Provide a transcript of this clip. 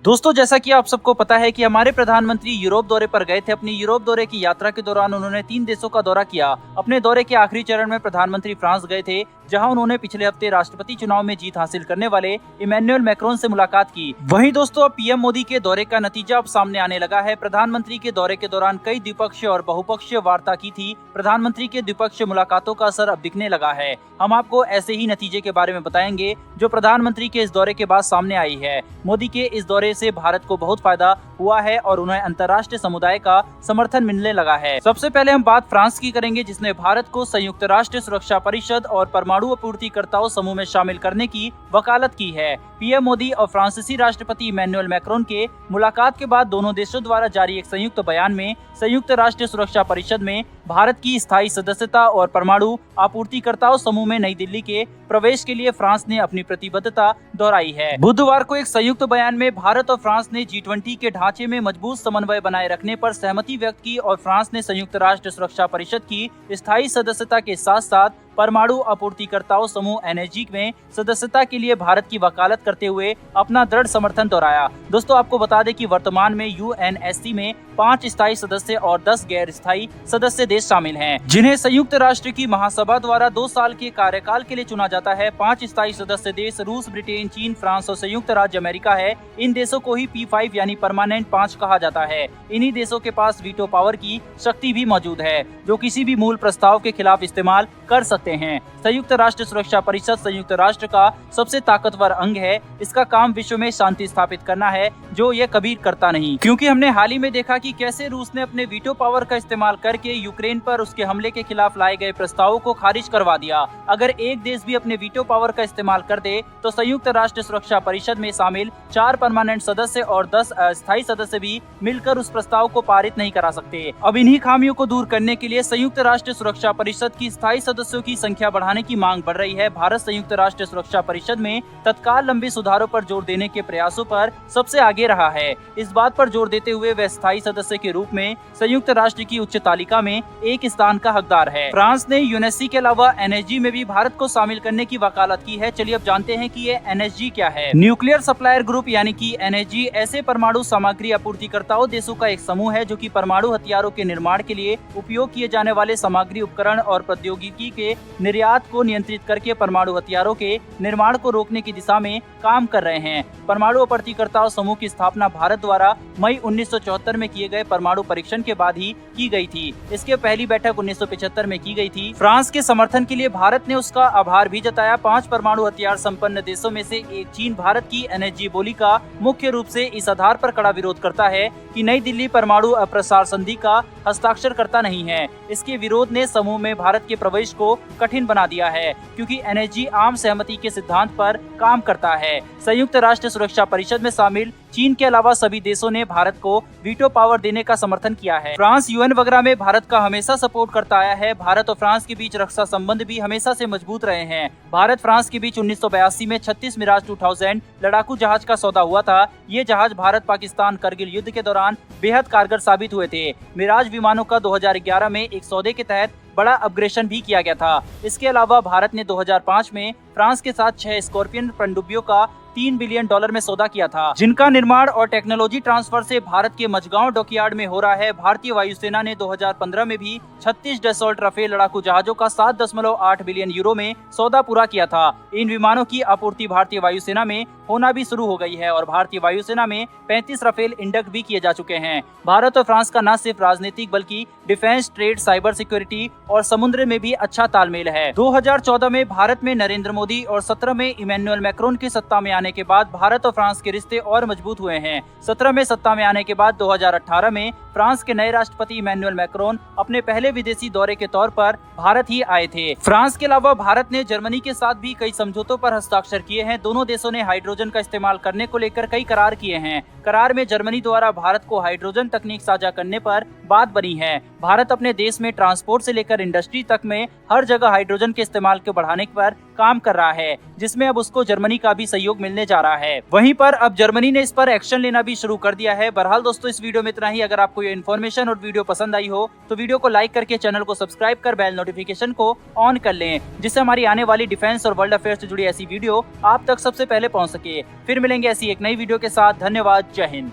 दोस्तों, जैसा कि आप सबको पता है कि हमारे प्रधानमंत्री यूरोप दौरे पर गए थे। अपनी यूरोप दौरे की यात्रा के दौरान उन्होंने 3 देशों का दौरा किया। अपने दौरे के आखिरी चरण में प्रधानमंत्री फ्रांस गए थे, जहां उन्होंने पिछले हफ्ते राष्ट्रपति चुनाव में जीत हासिल करने वाले इमैनुअल मैक्रोन से मुलाकात की। वहीं दोस्तों, अब पीएम मोदी के दौरे का नतीजा अब सामने आने लगा है। प्रधानमंत्री के दौरे के दौरान कई द्विपक्षीय और बहुपक्षीय वार्ता की थी। प्रधानमंत्री के द्विपक्षीय मुलाकातों का असर अब दिखने लगा है। हम आपको ऐसे ही नतीजे के बारे में बताएंगे जो प्रधानमंत्री के इस दौरे के बाद सामने आई है। मोदी के इस दौरे से भारत को बहुत फायदा हुआ है और उन्हें अंतर्राष्ट्रीय समुदाय का समर्थन मिलने लगा है। सबसे पहले हम बात फ्रांस की करेंगे, जिसने भारत को संयुक्त राष्ट्र सुरक्षा परिषद और परमाणु आपूर्तिकर्ताओं समूह में शामिल करने की वकालत की है। पीएम मोदी और फ्रांसीसी राष्ट्रपति इमैनुअल मैक्रोन के मुलाकात के बाद दोनों देशों द्वारा जारी एक संयुक्त बयान में संयुक्त राष्ट्र सुरक्षा परिषद में भारत की स्थायी सदस्यता और परमाणु आपूर्तिकर्ताओं समूह में नई दिल्ली के प्रवेश के लिए फ्रांस ने अपनी प्रतिबद्धता दोहराई है। बुधवार को एक संयुक्त बयान में भारत और फ्रांस ने G20 के ढांचे में मजबूत समन्वय बनाए रखने पर सहमति व्यक्त की और फ्रांस ने संयुक्त राष्ट्र सुरक्षा परिषद की स्थायी सदस्यता के साथ साथ परमाणु आपूर्तिकर्ताओं समूह NSG में सदस्यता के लिए भारत की वकालत करते हुए अपना दृढ़ समर्थन दोहराया। दोस्तों, आपको बता दें कि वर्तमान में UNSC में 5 स्थायी सदस्य और 10 गैर स्थायी सदस्य देश शामिल हैं, जिन्हें संयुक्त राष्ट्र की महासभा द्वारा 2 साल के कार्यकाल के लिए चुना जाता है। 5 स्थायी सदस्य देश रूस, ब्रिटेन, चीन, फ्रांस और संयुक्त राज्य अमेरिका है। इन देशों को ही P5 यानी परमानेंट 5 कहा जाता है। इन्हीं देशों के पास वीटो पावर की शक्ति भी मौजूद है, जो किसी भी मूल प्रस्ताव के खिलाफ इस्तेमाल कर सकते हैं। संयुक्त राष्ट्र सुरक्षा परिषद संयुक्त राष्ट्र का सबसे ताकतवर अंग है। इसका काम विश्व में शांति स्थापित करना है, जो ये कभी करता नहीं। क्योंकि हमने हाल ही में देखा कि कैसे रूस ने अपने वीटो पावर का इस्तेमाल करके यूक्रेन पर उसके हमले के खिलाफ लाए गए प्रस्तावों को खारिज करवा दिया। अगर एक देश भी अपने वीटो पावर का इस्तेमाल कर दे तो संयुक्त राष्ट्र सुरक्षा परिषद में शामिल 4 परमानेंट सदस्य और 10 अस्थायी सदस्य भी मिलकर उस प्रस्ताव को पारित नहीं करा सकते। अब इन्हीं खामियों को दूर करने के लिए संयुक्त राष्ट्र सुरक्षा परिषद की स्थायी सदस्यों की संख्या बढ़ाने की मांग बढ़ रही है। भारत संयुक्त राष्ट्र सुरक्षा परिषद में तत्काल लंबे सुधारों पर जोर देने के प्रयासों पर सबसे आगे रहा है। इस बात पर जोर देते हुए वह स्थायी सदस्य के रूप में संयुक्त राष्ट्र की उच्च तालिका में एक स्थान का हकदार है। फ्रांस ने UNSC के अलावा NSG में भी भारत को शामिल करने की वकालत की है। चलिए अब जानते हैं कि ये NSG क्या है। न्यूक्लियर सप्लायर ग्रुप यानी कि NSG ऐसे परमाणु सामग्री आपूर्तिकर्ताओं देशों का एक समूह है, जो कि परमाणु हथियारों के निर्माण के लिए उपयोग किए जाने वाले सामग्री, उपकरण और प्रौद्योगिकी के निर्यात को नियंत्रित करके परमाणु हथियारों के निर्माण को रोकने की दिशा में काम कर रहे हैं। परमाणु आपूर्तिकर्ताओं समूह की स्थापना भारत द्वारा मई 1974 में किए गए परमाणु परीक्षण के बाद ही की गई थी। इसके पहली बैठक 1975 में की गई थी। फ्रांस के समर्थन के लिए भारत ने उसका आभार भी जताया। 5 परमाणु हथियार संपन्न देशों में से एक चीन भारत की NSG बोली का मुख्य रूप से इस आधार पर कड़ा विरोध करता है कि नई दिल्ली परमाणु अप्रसार संधि का हस्ताक्षर करता नहीं है। इसके विरोध ने समूह में भारत के प्रवेश को कठिन बना दिया है, क्योंकि NSG आम सहमति के सिद्धांत पर काम करता है। संयुक्त राष्ट्र सुरक्षा परिषद में शामिल चीन के अलावा सभी देशों ने भारत को वीटो पावर देने का समर्थन किया है। फ्रांस UN वगैरह में भारत का हमेशा सपोर्ट करता आया है। भारत और फ्रांस के बीच रक्षा संबंध भी हमेशा से मजबूत रहे हैं। भारत फ्रांस के बीच 1982 में 36 मिराज 2000 लड़ाकू जहाज का सौदा हुआ था। ये जहाज भारत पाकिस्तान करगिल युद्ध के दौरान बेहद कारगर साबित हुए थे। मिराज विमानों का 2011 में एक सौदे के तहत बड़ा अपग्रेडेशन भी किया गया था। इसके अलावा भारत ने 2005 में फ्रांस के साथ 6 स्कॉर्पियन पनडुब्बियों का $3 बिलियन में सौदा किया था, जिनका निर्माण और टेक्नोलॉजी ट्रांसफर से भारत के मझगांव डॉकयार्ड में हो रहा है। भारतीय वायुसेना ने 2015 में भी 36 डसॉल्ट राफेल लड़ाकू जहाजों का 7.8 बिलियन यूरो में सौदा पूरा किया था। इन विमानों की आपूर्ति भारतीय वायुसेना में होना भी शुरू हो गई है और भारतीय वायुसेना में 35 राफेल इंडक्ट भी किए जा चुके हैं। भारत और फ्रांस का न सिर्फ राजनीतिक बल्कि डिफेंस, ट्रेड, साइबर सिक्योरिटी और समुद्र में भी अच्छा तालमेल है। 2014 में भारत में नरेंद्र मोदी और 17 में इमैनुअल मैक्रोन की सत्ता में आने के बाद भारत और फ्रांस के रिश्ते और मजबूत हुए हैं। 17 में सत्ता में आने के बाद 2018 में फ्रांस के नए राष्ट्रपति इमैनुअल मैक्रोन अपने पहले विदेशी दौरे के तौर पर भारत ही आए थे। फ्रांस के अलावा भारत ने जर्मनी के साथ भी कई समझौतों पर हस्ताक्षर किए हैं। दोनों देशों ने हाइड्रोजन का इस्तेमाल करने को लेकर कई करार किए हैं। करार में जर्मनी द्वारा भारत को हाइड्रोजन तकनीक साझा करने पर बात बनी है। भारत अपने देश में ट्रांसपोर्ट से लेकर इंडस्ट्री तक में हर जगह हाइड्रोजन के इस्तेमाल को बढ़ाने पर काम कर रहा है, जिसमें अब उसको जर्मनी का भी सहयोग मिलने जा रहा है। वहीं पर अब जर्मनी ने इस पर एक्शन लेना भी शुरू कर दिया है। बहरहाल दोस्तों, इस वीडियो में इतना ही। अगर आपको ये इन्फॉर्मेशन और वीडियो पसंद आई हो तो वीडियो को लाइक करके चैनल को सब्सक्राइब कर बेल नोटिफिकेशन को ऑन कर लें, जिससे हमारी आने वाली डिफेंस और वर्ल्ड अफेयर्स से जुड़ी ऐसी वीडियो आप तक सबसे पहले पहुंच सके। फिर मिलेंगे ऐसी एक नई वीडियो के साथ। धन्यवाद। जय हिंद।